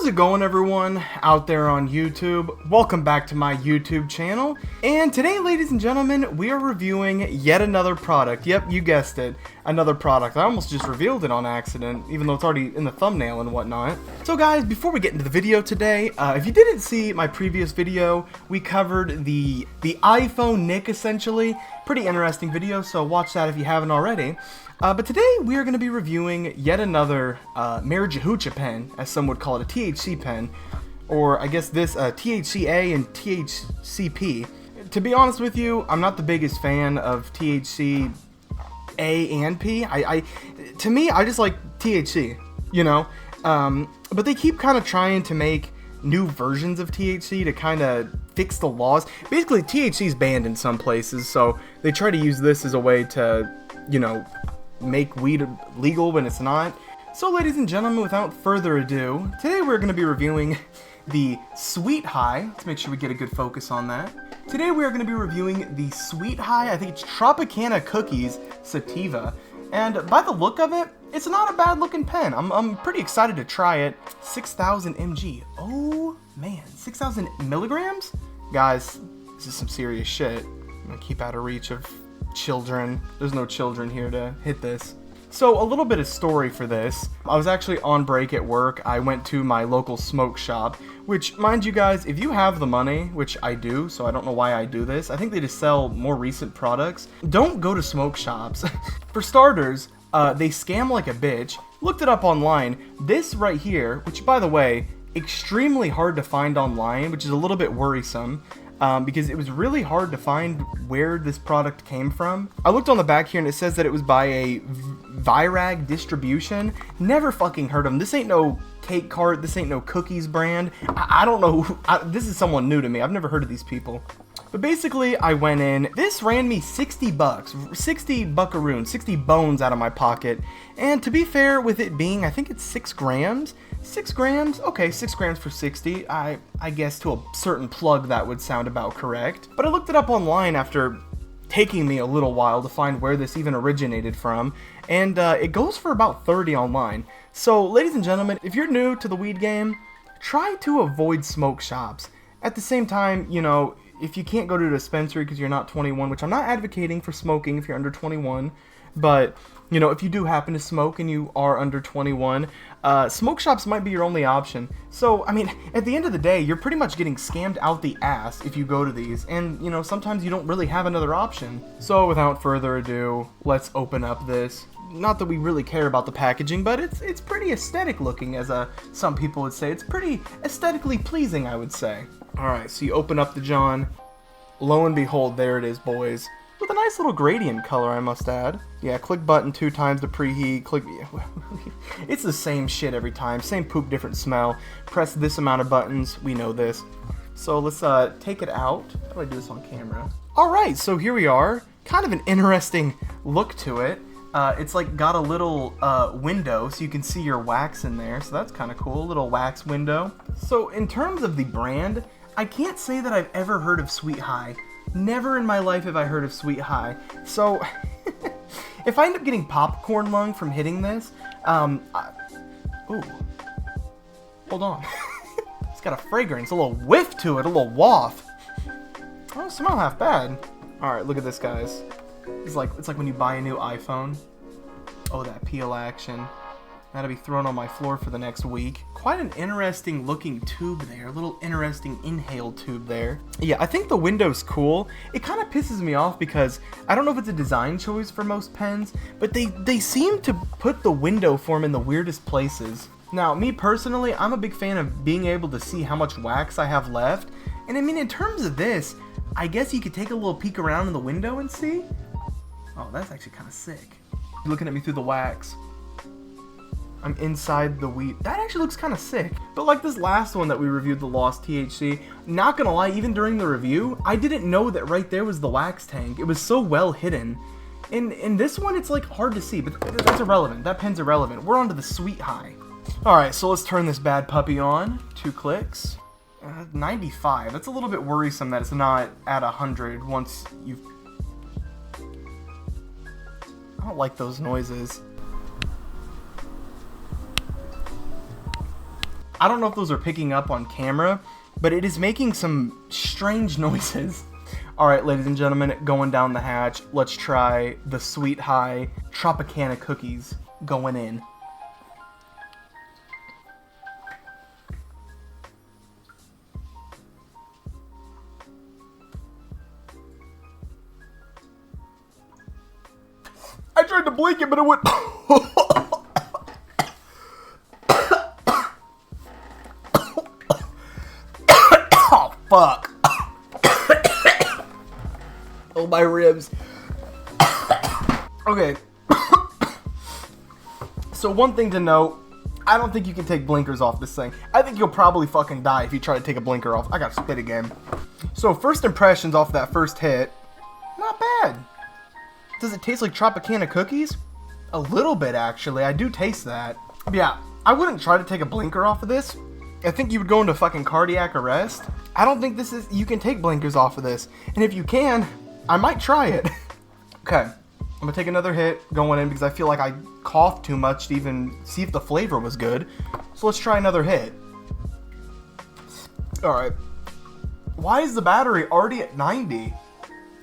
How's it going, everyone out there on YouTube? Welcome back to my YouTube channel. And today, ladies and gentlemen, we are reviewing yet another product. Yep, you guessed it, another product. I almost just revealed it on accident, even though it's already in the thumbnail and whatnot. So guys, before we get into the video today, if you didn't see my previous video, we covered the iPhone nick, essentially. Pretty interesting video, so watch that if you haven't already. But today we are going to be reviewing yet another marijuana pen, as some would call it, a THC pen, or I guess this THCA and THCP. To be honest with you, I'm not the biggest fan of THC A and P. To me, I just like THC, you know. But they keep kind of trying to make new versions of THC to kind of fix the laws. Basically, THC is banned in some places, so they try to use this as a way to, you know, make weed legal when it's not. So ladies and gentlemen, without further ado, today we're going to be reviewing the Sweet High. Let's make sure we get a good focus on that. Today we are going to be reviewing the Sweet High, I think it's Tropicana Cookies Sativa. And by the look of it, it's not a bad looking pen. I'm pretty excited to try it. 6,000 mg. Oh man, 6,000 milligrams? Guys, this is some serious shit. I'm going to keep out of reach of children. There's no children here to hit this. So a little bit of story for this. I was actually on break at work. I went to my local smoke shop, which, mind you guys, if you have the money, which I do, so I don't know why I do this, I think they just sell more recent products. Don't go to smoke shops. For starters, they scam like a bitch. Looked it up online. This right here, which by the way, extremely hard to find online, which is a little bit worrisome. Because it was really hard to find where this product came from. I looked on the back here and it says that it was by a Virag distribution. Never fucking heard of them. This ain't no cake cart. This ain't no cookies brand. I don't know. This is someone new to me. I've never heard of these people. But basically, I went in. This ran me 60 bucks, 60 buckaroons, 60 bones out of my pocket. And to be fair, with it being, I think it's 6 grams. 6 grams? Okay, 6 grams for 60. I guess to a certain plug that would sound about correct. But I looked it up online after taking me a little while to find where this even originated from. And it goes for about 30 online. So, ladies and gentlemen, if you're new to the weed game, try to avoid smoke shops. At the same time, you know, if you can't go to a dispensary because you're not 21, which I'm not advocating for smoking if you're under 21, but, you know, if you do happen to smoke and you are under 21, smoke shops might be your only option. So, I mean, at the end of the day, you're pretty much getting scammed out the ass if you go to these, and, you know, sometimes you don't really have another option. So, without further ado, let's open up this. Not that we really care about the packaging, but it's pretty aesthetic looking, as some people would say. It's pretty aesthetically pleasing, I would say. Alright, so you open up the John. Lo and behold, there it is, boys. With a nice little gradient color, I must add. Yeah, click button 2 times to preheat. Click. It's the same shit every time. Same poop, different smell. Press this amount of buttons. We know this. So let's take it out. How do I do this on camera? Alright, so here we are. Kind of an interesting look to it. It's like got a little window so you can see your wax in there. So that's kind of cool. A little wax window. So in terms of the brand, I can't say that I've ever heard of Sweet High. Never in my life have I heard of Sweet High. So, if I end up getting popcorn lung from hitting this, ooh, hold on. It's got a fragrance, a little whiff to it, a little waft. Oh, it smell half bad. Alright, look at this, guys. It's like when you buy a new iPhone. Oh, that peel action. That'll be thrown on my floor for the next week. Quite an interesting looking tube there. A little interesting inhale tube there. Yeah, I think the window's cool. It kind of pisses me off because I don't know if it's a design choice for most pens, but they seem to put the window form in the weirdest places. Now, me personally, I'm a big fan of being able to see how much wax I have left. And I mean, in terms of this, I guess you could take a little peek around in the window and see. Oh, that's actually kind of sick. You're looking at me through the wax. I'm inside the weed. That actually looks kind of sick. But like this last one that we reviewed, the Lost THC, not gonna lie, even during the review, I didn't know that right there was the wax tank. It was so well hidden. In this one, it's like hard to see, but that's irrelevant. That pen's irrelevant. We're on to the Sweet High. Alright, so let's turn this bad puppy on. 2 clicks. 95. That's a little bit worrisome that it's not at 100 once you've... I don't like those noises. I don't know if those are picking up on camera, but it is making some strange noises. Alright, ladies and gentlemen, going down the hatch, let's try the Sweet High Tropicana cookies going in. I tried to blink it, but it went... Oh, fuck. Oh, my ribs. Okay. So one thing to note, I don't think you can take blinkers off this thing. I think you'll probably fucking die if you try to take a blinker off. I gotta spit again. So first impressions off that first hit, not bad. Does it taste like Tropicana cookies? A little bit, actually. I do taste that. But yeah, I wouldn't try to take a blinker off of this. I think you would go into fucking cardiac arrest. I don't think you can take blinkers off of this. And if you can, I might try it. Okay, I'm gonna take another hit going in because I feel like I coughed too much to even see if the flavor was good. So let's try another hit. Alright. Why is the battery already at 90?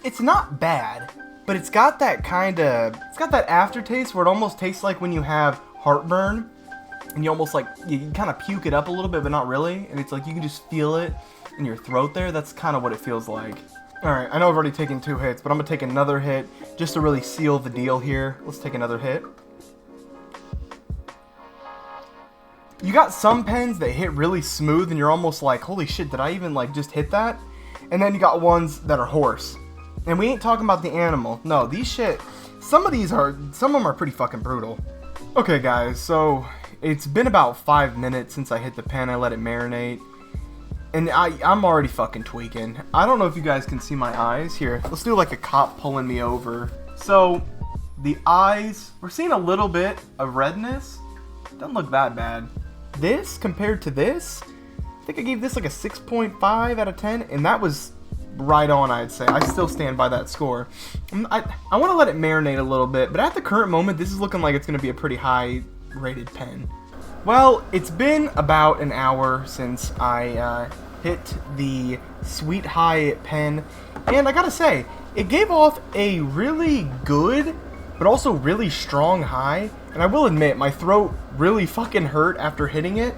It's not bad. But it's got that aftertaste where it almost tastes like when you have heartburn and you almost like, you kind of puke it up a little bit, but not really. And it's like you can just feel it in your throat there. That's kind of what it feels like. Alright, I know I've already taken 2 hits, but I'm going to take another hit just to really seal the deal here. Let's take another hit. You got some pens that hit really smooth and you're almost like, holy shit, did I even like just hit that? And then you got ones that are hoarse. And we ain't talking about the animal. No, these shit, some of them are pretty fucking brutal. Okay guys, so it's been about 5 minutes since I hit the pen. I let it marinate. And I'm already fucking tweaking. I don't know if you guys can see my eyes. Here, let's do like a cop pulling me over. So, the eyes, we're seeing a little bit of redness. Doesn't look that bad. This, compared to this, I think I gave this like a 6.5 out of 10. And that was right on, I'd say. I still stand by that score. I want to let it marinate a little bit, but at the current moment, this is looking like it's going to be a pretty high rated pen. Well, it's been about an hour since I hit the Sweet High pen, and I gotta say, it gave off a really good, but also really strong high, and I will admit, my throat really fucking hurt after hitting it,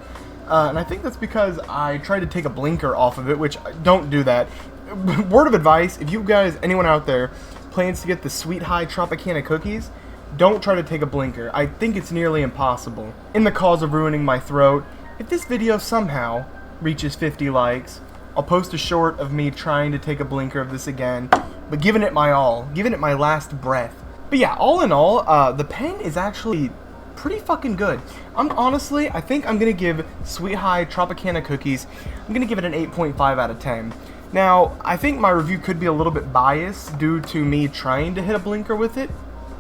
and I think that's because I tried to take a blinker off of it, which, don't do that. Word of advice, if you guys, anyone out there, plans to get the Sweet High Tropicana cookies, don't try to take a blinker. I think it's nearly impossible. In the cause of ruining my throat, if this video somehow reaches 50 likes, I'll post a short of me trying to take a blinker of this again, but giving it my all, giving it my last breath. But yeah, all in all, the pen is actually pretty fucking good. Honestly, I think I'm gonna give Sweet High Tropicana cookies, I'm gonna give it an 8.5 out of 10. Now, I think my review could be a little bit biased due to me trying to hit a blinker with it.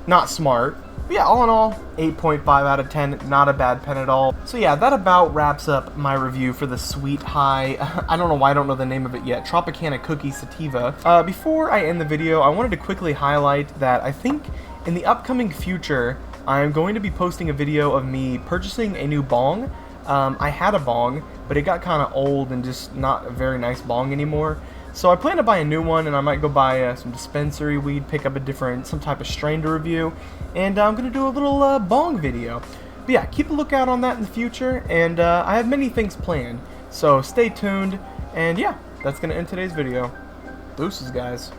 Not smart. But yeah, all in all, 8.5 out of 10, not a bad pen at all. So yeah, that about wraps up my review for the Sweet High, I don't know why I don't know the name of it yet, Tropicana Cookie Sativa. Before I end the video, I wanted to quickly highlight that I think in the upcoming future, I'm going to be posting a video of me purchasing a new bong. I had a bong, but it got kind of old and just not a very nice bong anymore. So I plan to buy a new one, and I might go buy some dispensary weed, pick up some type of strain to review, and I'm going to do a little bong video. But yeah, keep a lookout on that in the future, and I have many things planned. So stay tuned, and yeah, that's going to end today's video. Deuces, guys.